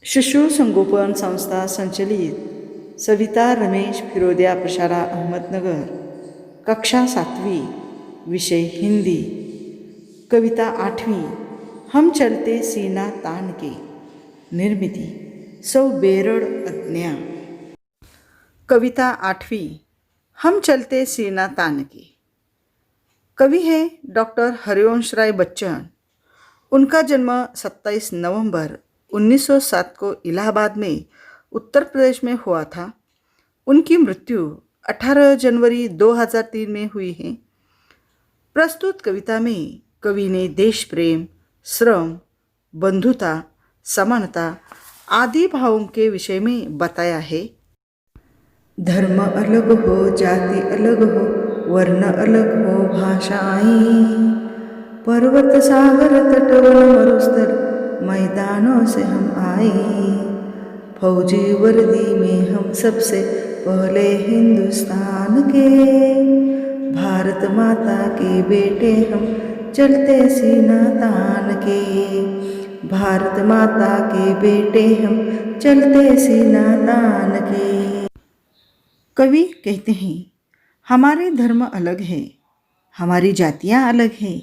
शिशु संगोपन संस्था संचलित सविता रमेश फिरोदिया प्रशाला अहमदनगर, कक्षा 7वीं, विषय हिंदी, कविता 8वीं, हम चलते सीना तान के। निर्मिति सौ बेरड़ अज्ञा। कविता 8वीं, हम चलते सीना तान के। कवि है डॉक्टर हरिवंश राय बच्चन। उनका जन्म 27 नवंबर 1907 को इलाहाबाद में उत्तर प्रदेश में हुआ था। उनकी मृत्यु 18 जनवरी 2003 में हुई है। प्रस्तुत कविता में कवि ने देश प्रेम, श्रम, बंधुता, समानता आदि भावों के विषय में बताया है। धर्म अलग हो, जाति अलग हो, वर्ण अलग हो, भाषाएं, पर्वत सागर तटवन मरुस्थल मैदानों से हम आए। फौजी वर्दी में हम सबसे पहले हिंदुस्तान के, भारत माता के बेटे हम चलते सीना तान के, भारत माता के बेटे हम चलते सीना तान के। कवि कहते हैं, हमारे धर्म अलग है, हमारी जातियाँ अलग हैं,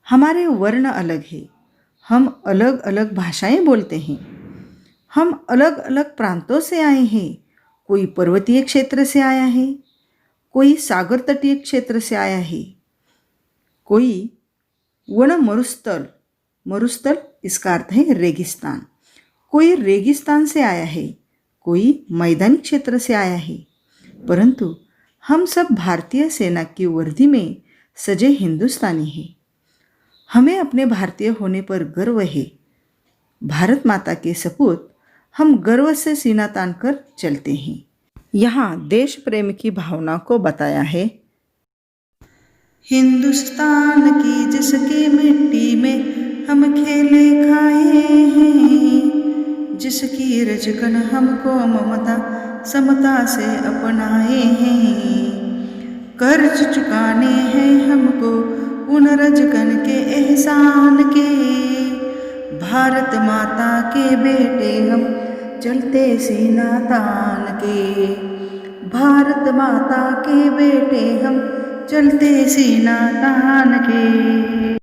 हमारे वर्ण अलग हैं, हम अलग अलग भाषाएं बोलते हैं, हम अलग अलग प्रांतों से आए हैं। कोई पर्वतीय क्षेत्र से आया है, कोई सागर तटीय क्षेत्र से आया है, कोई वन मरुस्थल, मरुस्थल इसका अर्थ है रेगिस्तान, कोई रेगिस्तान से आया है, कोई मैदानी क्षेत्र से आया है, परंतु हम सब भारतीय सेना की वर्दी में सजे हिंदुस्तानी हैं। हमें अपने भारतीय होने पर गर्व है। भारत माता के सपूत हम गर्व से सीना तान कर चलते हैं। यहाँ देश प्रेम की भावना को बताया है। हिंदुस्तान की जिसकी मिट्टी में हम खेले खाए हैं, जिसकी रजकन हमको ममता समता से अपनाए हैं, कर्ज चुकाने हैं हमको उन रजकन के एहसान के, भारत माता के बेटे हम चलते सीना तान के, भारत माता के बेटे हम चलते सीना तान के।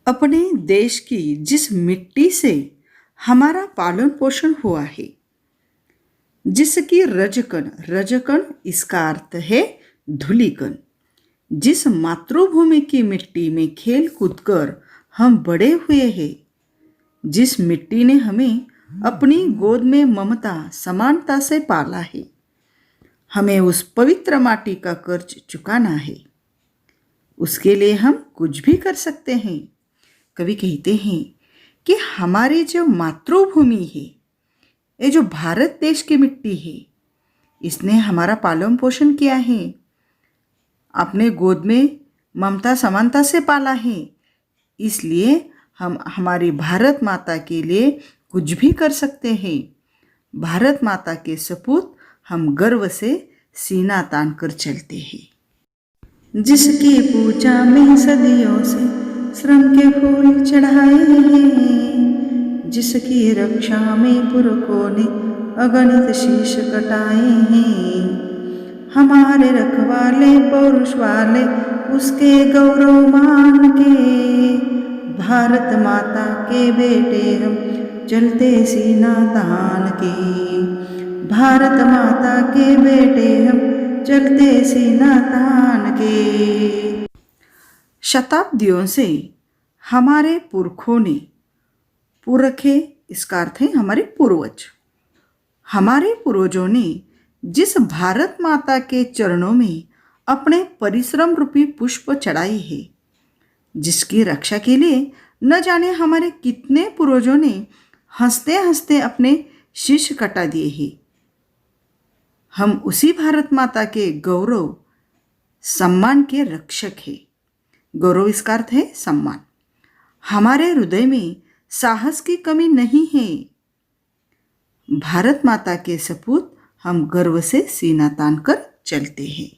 अपने देश की जिस मिट्टी से हमारा पालन पोषण हुआ है, जिसकी रजकन, रजकन इसका अर्थ है धूलिकन, जिस मातृभूमि की मिट्टी में खेल कूद कर हम बड़े हुए हैं, जिस मिट्टी ने हमें अपनी गोद में ममता समानता से पाला है, हमें उस पवित्र माटी का कर्ज चुकाना है। उसके लिए हम कुछ भी कर सकते हैं। कवि कहते हैं कि हमारी जो मातृभूमि है, ये जो भारत देश की मिट्टी है, इसने हमारा पालन पोषण किया है, अपने गोद में ममता समानता से पाला है। इसलिए हम हमारी भारत माता के लिए कुछ भी कर सकते हैं। भारत माता के सपूत हम गर्व से सीना तान कर चलते हैं। जिसकी पूजा में सदियों से श्रम के फूल चढ़ाए हैं, जिसकी रक्षा में पुरखों ने अगणित शीश कटाए हैं, हमारे रखवाले पौरुष वाले उसके गौरव मान के, भारत माता के बेटे हम चलते सीना तान के, भारत माता के बेटे हम चलते सीना तान के। शताब्दियों से हमारे पुरखों ने, पुरखे इसका अर्थ है हमारे पूर्वज, हमारे पूर्वजों ने जिस भारत माता के चरणों में अपने परिश्रम रूपी पुष्प चढ़ाई है, जिसकी रक्षा के लिए न जाने हमारे कितने पूर्वजों ने हंसते हंसते अपने शीश कटा दिए हैं, हम उसी भारत माता के गौरव सम्मान के रक्षक हैं। गौरव इसका अर्थ है सम्मान। हमारे हृदय में साहस की कमी नहीं है। भारत माता के सपूत हम गर्व से सीना तान कर चलते हैं।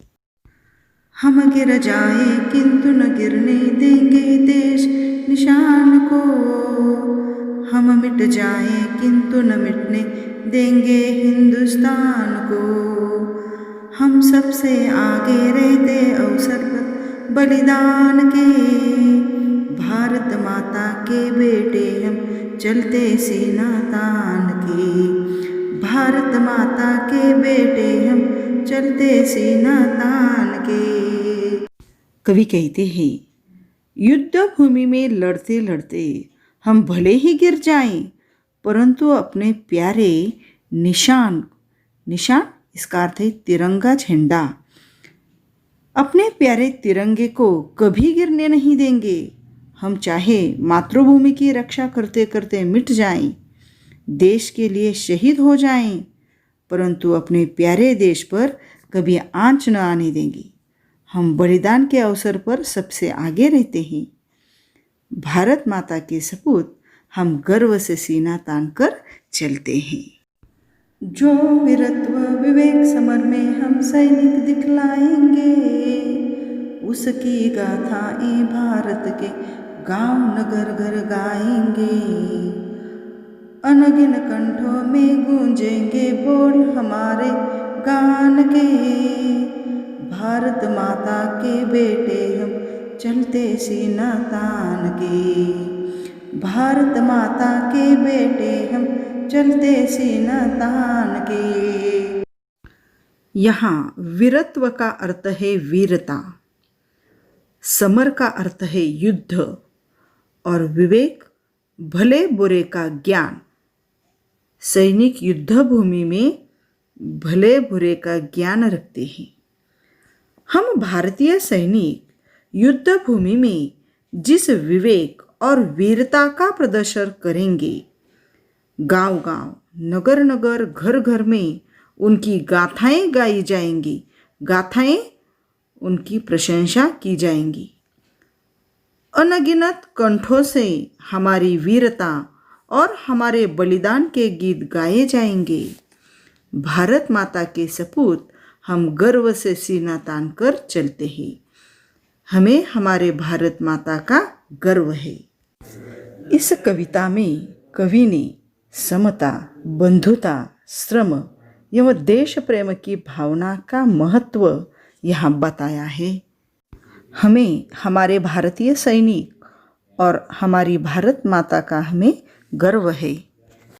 हम गिर जाए किंतु न गिरने देंगे देश निशान को, हम मिट जाएं किंतु न मिटने देंगे हिंदुस्तान को। हम सबसे आगे रहते अवसर पर बलिदान के, भारत माता के बेटे हम चलते सीना तान के। भारत माता के बेटे हम चलते सीना तान के। कवि कहते हैं, युद्ध भूमि में लड़ते लड़ते हम भले ही गिर जाएं, परंतु अपने प्यारे निशान इसका अर्थ है तिरंगा झंडा, अपने प्यारे तिरंगे को कभी गिरने नहीं देंगे। हम चाहे मातृभूमि की रक्षा करते करते मिट जाएं, देश के लिए शहीद हो जाएं, परंतु अपने प्यारे देश पर कभी आंच न आने देंगे। हम बलिदान के अवसर पर सबसे आगे रहते हैं। भारत माता के सपूत हम गर्व से सीना तान कर चलते हैं। जो वीरत्व विवेक समर में हम सैनिक दिखलाएंगे, उसकी गाथाएं भारत के गांव नगर घर गाएंगे। अनगिन कंठों में गूंजेंगे बोल हमारे गान के, भारत माता के बेटे हम चलते सीना तान के। भारत माता के बेटे हम चलते सीना तान के। यहाँ वीरत्व का अर्थ है वीरता, समर का अर्थ है युद्ध, और विवेक भले बुरे का ज्ञान। सैनिक युद्ध भूमि में भले बुरे का ज्ञान रखते हैं। हम भारतीय सैनिक युद्ध भूमि में जिस विवेक और वीरता का प्रदर्शन करेंगे, गांव गांव नगर नगर घर घर में उनकी गाथाएं गाई जाएंगी, गाथाएं उनकी प्रशंसा की जाएंगी। अनगिनत कंठों से हमारी वीरता और हमारे बलिदान के गीत गाए जाएंगे। भारत माता के सपूत हम गर्व से सीना तान कर चलते हैं। हमें हमारे भारत माता का गर्व है। इस कविता में कवि ने समता, बंधुता, श्रम एवं देश प्रेम की भावना का महत्व यहाँ बताया है। हमें हमारे भारतीय सैनिक और हमारी भारत माता का हमें गर्व है।